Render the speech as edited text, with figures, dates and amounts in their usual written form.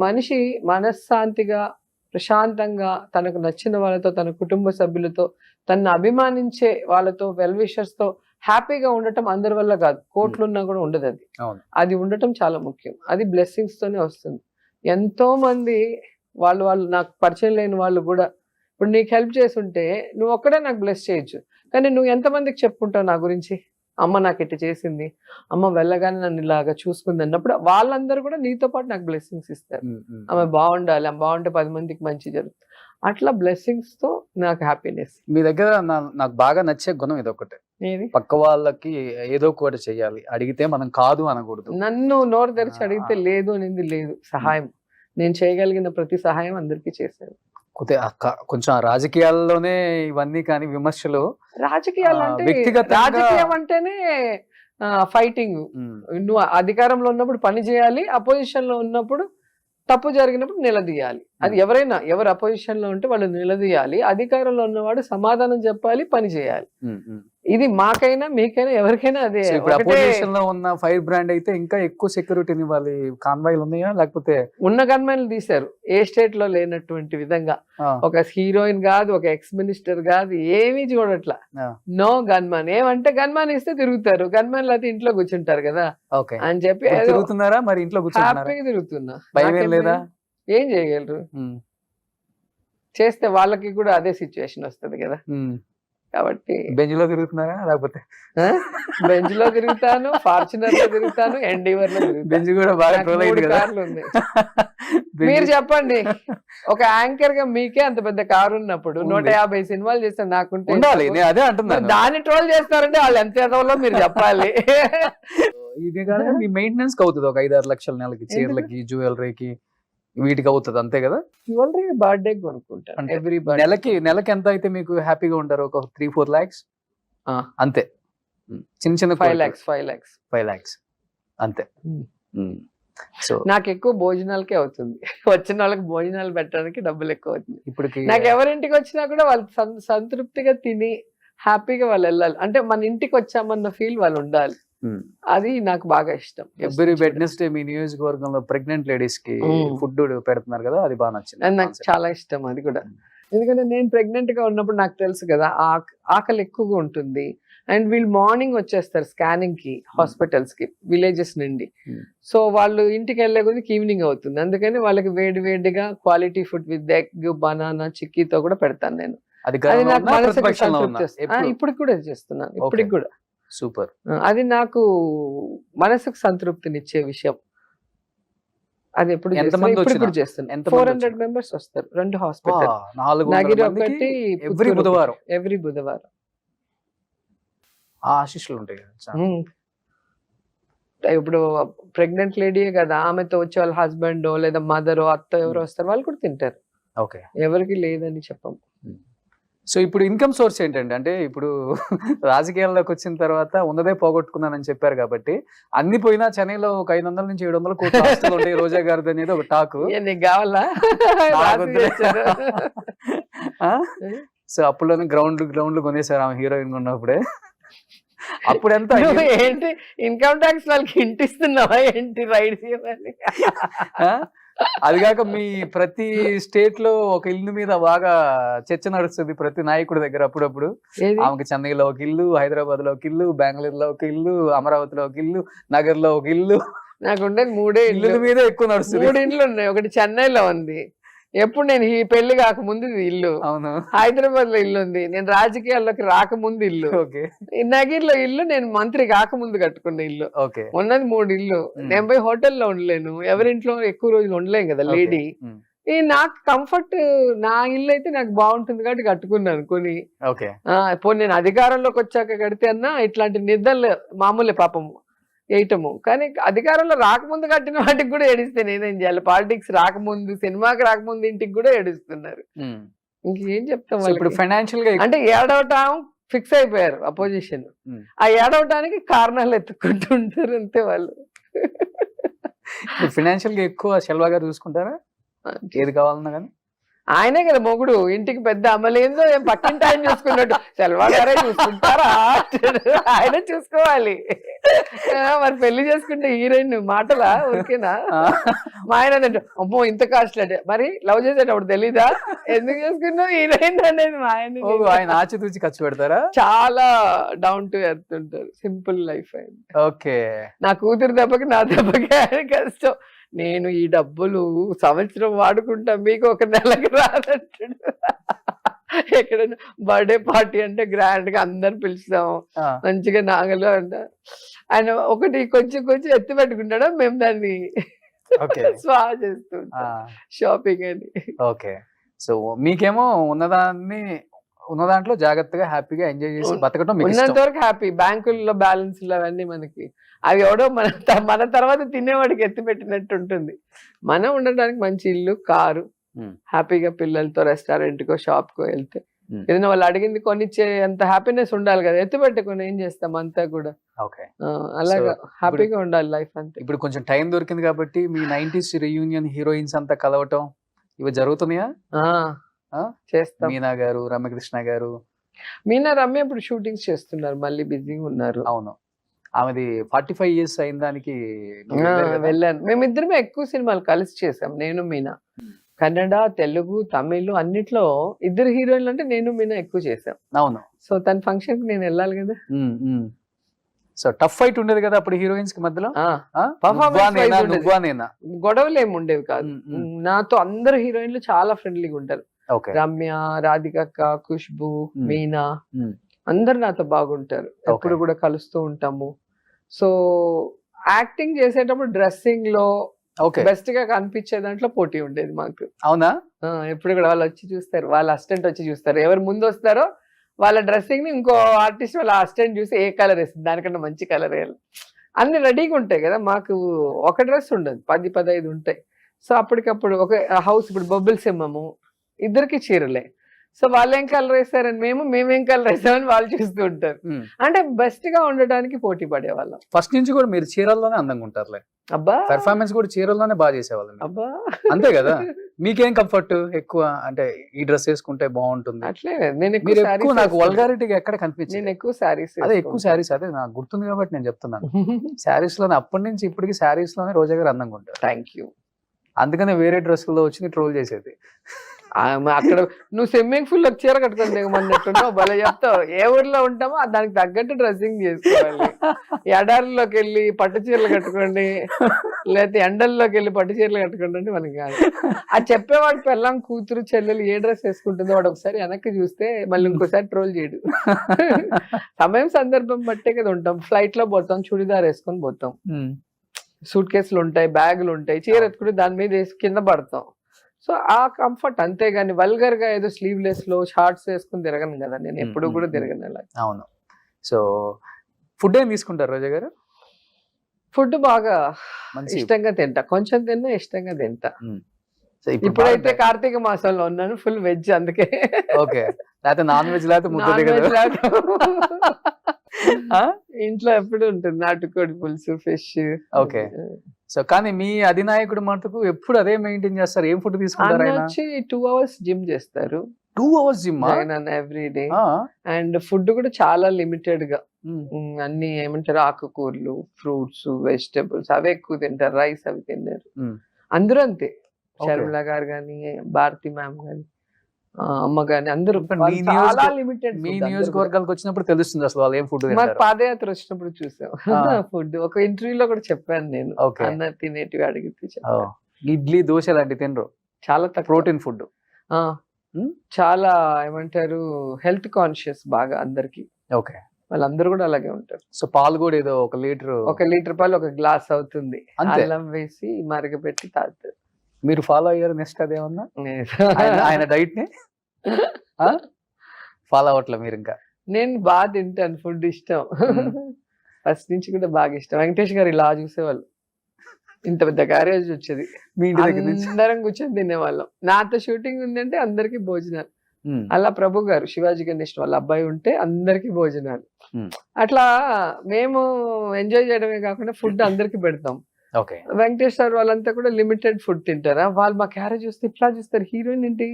మనిషి మనశ్శాంతిగా, ప్రశాంతంగా తనకు నచ్చిన వాళ్ళతో, తన కుటుంబ సభ్యులతో, తనను అభిమానించే వాళ్ళతో, వెల్ విషర్స్‌తో హ్యాపీగా ఉండటం అందరి వల్ల కాదు. కోట్లున్నా కూడా ఉండదది. అవును. అది ఉండటం చాలా ముఖ్యం. అది బ్లెస్సింగ్స్‌తోనే వస్తుంది. ఎంతోమంది వాళ్ళు నాకు పరిచయం లేని వాళ్ళు గూడా ఇప్పుడు నీకు హెల్ప్ చేసుంటే నువ్వొక్కడే నాకు బ్లెస్ చేయొచ్చు. కానీ నువ్వు ఎంతమందికి చెప్పుకుంటావు నా గురించి? అమ్మ నాకిట్ట చేసింది. అమ్మ వెళ్ళగానే నన్ను ఇలాగా చూసుకుంది అన్నప్పుడు వాళ్ళందరూ కూడా నీతో పాటు నాకు బ్లెస్సింగ్స్ ఇస్తారు. ఆమె బాగుండాలి, ఆమె బాగుంటే 10 మందికి మంచి జరుగుతుంది. అట్లా బ్లెస్సింగ్స్‌తో నాకు హ్యాపీనెస్. మీ దగ్గర నాకు బాగా నచ్చే గుణం ఇదొకటే. ఏది? పక్క వాళ్ళకి ఏదో ఒకటి చెయ్యాలి. అడిగితే మనం కాదు అనకూడదు. నన్ను నోరు తెరిచి అడిగితే లేదు అనేది లేదు. సహాయం నేను చేయగలిగిన ప్రతి సహాయం అందరికీ చేశాను. కొంచెం రాజకీయాల్లోనే ఇవన్నీ కానీ విమర్శలు రాజకీయాలు అంటే వ్యక్తిగతంగా రాజకీయం అంటేనే ఫైటింగ్. నువ్వు అధికారంలో ఉన్నప్పుడు పని చేయాలి, అపోజిషన్ లో ఉన్నప్పుడు తప్పు జరిగినప్పుడు నిలదీయాలి. అది ఎవరైనా ఎవరు అపోజిషన్ లో ఉంటే వాళ్ళు నిలదీయాలి. అధికారంలో ఉన్నవాడు సమాధానం చెప్పాలి, పని చేయాలి. ఇది మాకైనా మీకైనా ఎవరికైనా అదే. అపోజిషన్ లో ఉన్న ఫైర్ బ్రాండ్ అయితే ఇంకా ఎక్కువ సెక్యూరిటీని ఇవ్వాలి. కాన్వాయ్లు ఉన్నాయా లేకపోతే? ఉన్న గన్మెన్లు తీశారు ఏ స్టేట్ లో లేనటువంటి విధంగా. ఒక హీరోయిన్ కాదు, ఒక ఎక్స్ మినిస్టర్ కాదు, ఏమీ చూడట్లా. No gunman. ఏమంటే గన్మన్ ఇస్తే తిరుగుతారు, గన్మన్లు అయితే ఇంట్లో కూర్చుంటారు కదా అని చెప్పి తిరుగుతున్నారా? మరి ఇంట్లో హ్యాపీగా తిరుగుతున్నా. లేదా? ఏం చేయగలరు? చేస్తే వాళ్ళకి కూడా అదే సిచ్యువేషన్ వస్తుంది కదా. కాబట్టి బెంచ్ లో తిరుగుతున్నారా లేకపోతే? బెంచ్ లో తిరుగుతాను, ఫార్చునర్ లో తిరుగుతాను, ఎన్డీవర్ లో తిరుగుతాను. బెంచ్ కూడా బాగా ట్రోల్ అయింది కదా. కార్లు ఉన్నాయి. మీరు చెప్పండి, ఒక యాంకర్ గా మీకే అంత పెద్ద కారు ఉన్నప్పుడు 150 సినిమాలు చేస్తాను నాకుంటే ఉండాలి. నేను అదే అంటున్నాను. దాన్ని ట్రోల్ చేస్తారంటే వాళ్ళు ఎంత ఎదవలో మీరు చెప్పాలి. ఇది కాదు మీ మెయింటెనెన్స్ కి అవుతుంది. ఒక 5-6 లక్షల నెలకి చీరలకి, జ్యువెలరీకి, వీటికి అవుతుంది అంతే కదా. జ్యువెలరీ బర్త్డే కొనుక్కుంటాను. ఎవ్రీ నెలకి ఎంత అయితే మీకు హ్యాపీగా ఉంటారు? ఒక 3-4 lakhs అంతే. చిన్న 5 lakhs అంతే. సో నాకు ఎక్కువ భోజనాలకే అవుతుంది. వచ్చిన వాళ్ళకి భోజనాలు పెట్టడానికి డబ్బులు ఎక్కువ అవుతుంది. ఇప్పుడు నాకు ఎవరింటికి వచ్చినా కూడా వాళ్ళు సంతృప్తిగా తిని హ్యాపీగా వాళ్ళు వెళ్ళాలి. అంటే మన ఇంటికి వచ్చామన్న ఫీల్ వాళ్ళు ఉండాలి. అది నాకు బాగా ఇష్టం. ఎవ్రీ వెడ్నెస్డే మీ నియోజకవర్గంలో ప్రెగ్నెంట్ లేడీస్ కి ఫుడ్ పెడుతున్నారు కదా, అది బాగా నచ్చింది. అది నాకు చాలా ఇష్టం. అది కూడా ఎందుకంటే నేను ప్రెగ్నెంట్ గా ఉన్నప్పుడు నాకు తెలుసు కదా ఆకలి ఎక్కువగా ఉంటుంది. అండ్ వీళ్ళు మార్నింగ్ వచ్చేస్తారు స్కానింగ్ కి హాస్పిటల్స్ కి విలేజెస్ నుండి. సో వాళ్ళు ఇంటికి వెళ్ళే కొద్దికి ఈవినింగ్ అవుతుంది. అందుకని వాళ్ళకి వేడిగా quality food with egg, banana, చిక్కీతో కూడా పెడతాను నేను. అది నాకు మనసుకి సంతృప్తి వస్తుంది. ఇప్పటికి కూడా చేస్తున్నాను. ఇప్పటికి కూడా సూపర్. అది నాకు మనసుకు సంతృప్తినిచ్చే విషయం. అది ఎప్పుడు చేస్తున్నాను. 400 members వస్తారు 2 హాస్పిటల్. నగిరి ఒకటి, ఎవ్రీ బుధవారం. ఆశీస్సులు ఉంటాయి. ఇప్పుడు ప్రెగ్నెంట్ లేడీయే కదా, ఆమెతో వచ్చే వాళ్ళ హస్బెండ్ లేదా మదర్ అత్త ఎవరు వస్తారు, వాళ్ళు కూడా తింటారు. ఓకే, ఎవరికి లేదని చెప్పం. సో ఇప్పుడు ఇన్కమ్ సోర్స్ ఏంటండి? అంటే ఇప్పుడు రాజకీయాల్లోకి వచ్చిన తర్వాత ఉన్నదే పోగొట్టుకున్నానని చెప్పారు కాబట్టి, అన్ని పోయినా చెన్నైలో ఒక 500 నుంచి 700 కోట్ల ఆస్తులు ఉంటాయి రోజా గారిది అనేది ఒక టాక్. నీకు కావాలా? సో అప్పుడులోనే గ్రౌండ్లు కొనేసారు ఆమె హీరోయిన్ ఉన్నప్పుడే. అప్పుడు ఎంత ఏంటి ఇన్కమ్ ట్యాక్స్ వాళ్ళకి ఇంటిస్తున్నావా ఏంటి రైడ్స్ ఇవ్వాలి? అది కాక మీ ప్రతి స్టేట్ లో ఒక ఇల్లు మీద బాగా చర్చ నడుస్తుంది ప్రతి నాయకుడి దగ్గర. అప్పుడప్పుడు ఆమెకి చెన్నైలో ఒక ఇల్లు, హైదరాబాద్ లో ఒక ఇల్లు, బెంగళూరులో ఒక ఇల్లు, అమరావతిలో ఒక ఇల్లు, నగర్ లో ఒక ఇల్లు. నాకు ఉండేది 3 ఇల్లు మీద ఎక్కువ నడుస్తుంది. 3 ఇండ్లు ఉన్నాయి. ఒకటి చెన్నైలో ఉంది. ఎప్పుడు నేను ఈ పెళ్లి కాకముందు ఇల్లు. అవును. హైదరాబాద్ లో ఇల్లు ఉంది. నేను రాజకీయాల్లోకి రాకముందు ఇల్లు. నగిర్ లో ఇల్లు నేను మంత్రి కాకముందు కట్టుకున్న ఇల్లు. ఉన్నది 3 ఇల్లు. నేను పోయి హోటల్లో ఉండలేను, ఎవరింట్లో ఎక్కువ రోజులు ఉండలేం కదా లేడీ. నాకు కంఫర్ట్, నా ఇల్లు అయితే నాకు బాగుంటుంది కాబట్టి కట్టుకున్నాను కొని. పోనీ నేను అధికారంలోకి వచ్చాక కడితే అన్నా ఇట్లాంటి నిద్రలు మామూలే పాపము వేయటము. కానీ అధికారంలో రాకముందు కట్టిన వాటికి కూడా ఏడిస్తే నేనేం చేయాలి? పాలిటిక్స్ రాకముందు, సినిమాకి రాకముందు ఇంటికి కూడా ఏడుస్తున్నారు. ఇంకేం చెప్తాం? ఇప్పుడు ఫైనాన్షియల్ గా అంటే ఏడవటం ఫిక్స్ అయిపోయారు అపోజిషన్. ఆ ఏడవటానికి కారణాలు ఎత్తుకుంటుంటారు అంతే వాళ్ళు. ఫైనాన్షియల్ గా ఎక్కువ సెల్వా గారు చూసుకుంటారా ఏది కావాలన్నా కానీ? ఆయనే కదా మొగుడు, ఇంటికి పెద్ద అమ్మలేందో ఏం పక్కింటి ఆయన చూసుకున్నట్టు సెల్వా గారే చూసుకుంటారా అంటాడు. ఆయన చూసుకోవాలి. మరి పెళ్లి చేసుకుంటే హీరోయిన్ మాటలా ఊరికేనా? మా ఆయన అంటే అమ్మో ఇంత కాస్ట్లీ అంటే, మరి లవ్ చేసేటప్పుడు తెలీదా ఎందుకు చేసుకున్నావు హీరోయిన్ అనేది? మా ఆయన ఆచితూచి ఖర్చు పెడతారా? చాలా డౌన్ టు ఎర్త్ ఉంటారు, సింపుల్ లైఫ్ అయింది. ఓకే. నా కూతురు దెబ్బకి నా దెబ్బకి ఆయన కష్టం. నేను ఈ డబ్బులు సంవత్సరం వాడుకుంటా, మీకు ఒక నెలకి రాదంటాడు. ఎక్కడైనా బర్త్డే పార్టీ అంటే గ్రాండ్ గా అందరు పిలుస్తాం, మంచిగా నాగలు అంట. ఆయన ఒకటి కొంచెం కొంచెం ఎత్తి పెట్టుకుంటాడు, మేము దాన్ని స్వా చేస్తూ షాపింగ్ అని. ఓకే. సో మీకేమో ఉన్న దాంట్లో జాగ్రత్తగా హ్యాపీగా ఎంజాయ్ చేసి బతకటం ఉన్నంత వరకు హ్యాపీ. బ్యాంకుల్లో బ్యాలెన్స్లు అవన్నీ మనకి అవి ఎవడో మన తర్వాత తినేవాడికి ఎత్తి పెట్టినట్టు ఉంటుంది. మనం ఉండడానికి మంచి ఇల్లు, కారు, హ్యాపీగా పిల్లలతో రెస్టారెంట్ కో షాప్ కో వెళ్తే ఏదైనా వాళ్ళు అడిగింది కొనిచ్చే అంత హ్యాపీనెస్ ఉండాలి కదా. ఎత్తి పెట్టుకుని ఏం చేస్తాం అంతా కూడా. అలాగా హ్యాపీగా ఉండాలి లైఫ్ అంతే. ఇప్పుడు కొంచెం టైం దొరికింది కాబట్టి మీ 90s రీయూనియన్ హీరోయిన్స్ అంతా కలవటం ఇవి జరుగుతున్నాయా? చేస్తాం. మీనా గారు, రమ్యకృష్ణ గారు. మీనా రమ్య ఇప్పుడు షూటింగ్స్ చేస్తున్నారు, మళ్ళీ బిజీగా ఉన్నారు. అవును, ఆమెది 45 years అయిన దానికి వెళ్ళాను. మేమిద్దరమే ఎక్కువ సినిమాలు కలిసి చేసాం, నేను మీనా. కన్నడ, తెలుగు, తమిళ్ అన్నిట్లో ఇద్దరు హీరోయిన్లు అంటే నేను మీనా ఎక్కువ చేసాం. అవును. సో తన ఫంక్షన్ కి నేను వెళ్ళాలి కదా. సో టఫ్ ఫైట్ ఉండేది కదా అప్పుడు హీరోయిన్స్ కి మధ్యలో. గొడవలు ఏమి ఉండేవి కాదు. నాతో అందరు హీరోయిన్లు చాలా ఫ్రెండ్లీగా ఉంటారు. రమ్య, రాధికక్క, ఖుష్బు, మీనా అందరు నాతో బాగుంటారు. ఎప్పుడు కూడా కలుస్తూ ఉంటాము. సో యాక్టింగ్ చేసేటప్పుడు డ్రెస్సింగ్ లో బెస్ట్ గా కనిపించే దాంట్లో పోటీ ఉండేది మాకు. అవునా? ఎప్పుడు కూడా వాళ్ళు వచ్చి చూస్తారు, వాళ్ళ అసిస్టెంట్ వచ్చి చూస్తారు. ఎవరు ముందు వస్తారో వాళ్ళ డ్రెస్సింగ్ ని ఇంకో ఆర్టిస్ట్ వాళ్ళ అసిస్టెంట్ చూసి ఏ కలర్ వేస్తుంది, దానికన్నా మంచి కలర్ వేయాలి. అన్ని రెడీగా ఉంటాయి కదా. మాకు ఒక డ్రెస్ ఉండదు, 10-15 ఉంటాయి. సో అప్పటికప్పుడు ఒక హౌస్, ఇప్పుడు బొబ్బిల్ సింహము ఇద్దరికి చీరలే. సో వాళ్ళు ఏం కలర్ వేస్తారని మేమేం కలర్ వేస్తామని వాళ్ళు చూస్తూ ఉంటారు. అంటే బెస్ట్ గా ఉండడానికి పోటీ పడేవాళ్ళం. ఫస్ట్ నుంచి కూడా మీరు చీరల్లోనే అందంగా ఉంటారులే. అబ్బా, పెర్ఫార్మెన్స్ కూడా చీరల్లోనే బాగా చేసేవాళ్ళం. అబ్బా, అంతే కదా. మీకేం కంఫర్ట్ ఎక్కువ అంటే ఈ డ్రెస్ వేసుకుంటే బాగుంటుంది అట్లే? నాకు వల్గారిటీగా ఎక్కడ కనిపించింది. నేను ఎక్కువ శారీస్, అదే ఎక్కువ శారీస్, అదే నాకు గుర్తుంది కాబట్టి నేను చెప్తున్నాను. శారీస్ లోనే అప్పటి నుంచి ఇప్పటికి శారీస్ లోనే రోజా గారు అందంగా ఉంటారు. Thank you. అందుకనే వేరే డ్రెస్సుల్లో వచ్చి ట్రోల్ చేసేది. అక్కడ నువ్వు స్విమ్మింగ్ పూల్ లో చీర కట్టుకొని దిగమన్నట్టున్నావు, భలే చెప్తావు. ఏ ఊర్లో ఉంటామో దానికి తగ్గట్టు డ్రెస్సింగ్ చేసుకోవాలి. ఎడారిలోకి వెళ్ళి పట్టు చీరలు కట్టుకోండి, లేకపోతే ఎండల్లోకి వెళ్ళి పట్టు చీరలు కట్టుకోండి అంటే మనకి కాదు. అది చెప్పేవాడు పెళ్ళాం, కూతురు, చెల్లెలు ఏ డ్రెస్ వేసుకుంటుందో వాడు ఒకసారి వెనక్కి చూస్తే మళ్ళీ ఇంకోసారి ట్రోల్ చేయడు. సమయం సందర్భం బట్టే కదా ఉంటాం. ఫ్లైట్ లో పోతాం, చుడిదార్ వేసుకొని పోతాం, సూట్ కేసులు ఉంటాయి, బ్యాగులు ఉంటాయి, చీర ఎత్తుకుంటే దాని మీద వేసి కింద పడతాం. సో ఆ కంఫర్ట్, అంతేగాని వల్గర్ గా ఏదో స్లీవ్లెస్ లో షార్ట్స్ వేసుకుని తిరగను కదా. నేను ఎప్పుడు కూడా తిరగను అలా. అవును. సో ఫుడ్ ఏం తీసుకుంటారు రోజా గారు? ఫుడ్ బాగా ఇష్టంగా తింటా, కొంచెం తిన్నా ఇష్టంగా తింటా. ఇప్పుడైతే కార్తీక మాసంలో ఉన్నాను, ఫుల్ వెజ్, అందుకే. ఓకే. లేకపోతే నాన్ వెజ్ లేకపోతే ఇంట్లో ఎప్పుడు ఉంటుంది నాటుకోడి పులుసు, ఫిష్. ఓకే. సో కానీ మీ అధినాయకుడు మటుకు ఎప్పుడు అదే మెయింటైన్ చేస్తారు. ఏం ఫుడ్ తీసుకుంటారు? ఆయన వచ్చి 2 hours జిమ్ చేస్తారు. 2 hours gym every day. And food కూడా చాలా లిమిటెడ్ గా, అన్ని ఏమంటారు ఆకుకూరలు, ఫ్రూట్స్, వెజిటబుల్స్ అవే ఎక్కువ తింటారు. రైస్ అవి తిన్నారు. అందరూ అంతే. శర్మిల గారు గాని, భారతి మ్యామ్ గాని, అమ్మ గాని అందరూ చాలా లిమిటెడ్. మీ నియోజకవర్గాలకు వచ్చినప్పుడు తెలుస్తుంది అసలు వాళ్ళు ఏం ఫుడ్. మాకు పాదయాత్ర వచ్చినప్పుడు చూసాం ఫుడ్. ఒక ఇంటర్వ్యూలో కూడా చెప్పాను నేను, అన్న తినేటివి అడిగితే. ఇడ్లీ, దోశ లాంటివి తినరు, చాలా ప్రోటీన్ ఫుడ్. చాలా ఏమంటారు హెల్త్ కాన్షియస్ బాగా అందరికి. ఓకే. వాళ్ళందరూ కూడా అలాగే ఉంటారు. సో పాలు కూడా ఏదో 1 లీటర్ పాలు 1 గ్లాస్ అవుతుంది, అల్లం వేసి మరగబెట్టి తాగుతారు. మీరు ఫాలో అయ్యారు నెక్స్ట్ అదేమన్నా? ఆయన డైట్ ని ఫాలో అవట్లే మీరు? ఇంకా నేను బాగా తింటాను, ఫుడ్ ఇష్టం ఫస్ట్ నుంచి కూడా బాగా ఇష్టం. వెంకటేష్ గారు ఇలా చూసేవాళ్ళు, ఇంత పెద్ద క్యారేజ్ వచ్చేది, అందరం కూర్చొని తినేవాళ్ళం. నాతో షూటింగ్ ఉందంటే అందరికి భోజనాలు. అలా ప్రభు గారు, శివాజీ గణేష్ వాళ్ళ అబ్బాయి ఉంటే అందరికి భోజనాలు. అట్లా మేము ఎంజాయ్ చేయడమే కాకుండా ఫుడ్ అందరికి పెడతాం. ఓకే. వెంకటేష్ సార్ వాళ్ళంతా కూడా లిమిటెడ్ ఫుడ్ తింటారా, వాళ్ళు మా క్యారేజ్ చూస్తే ఇట్లా చూస్తారు, హీరోయిన్ ఏంటి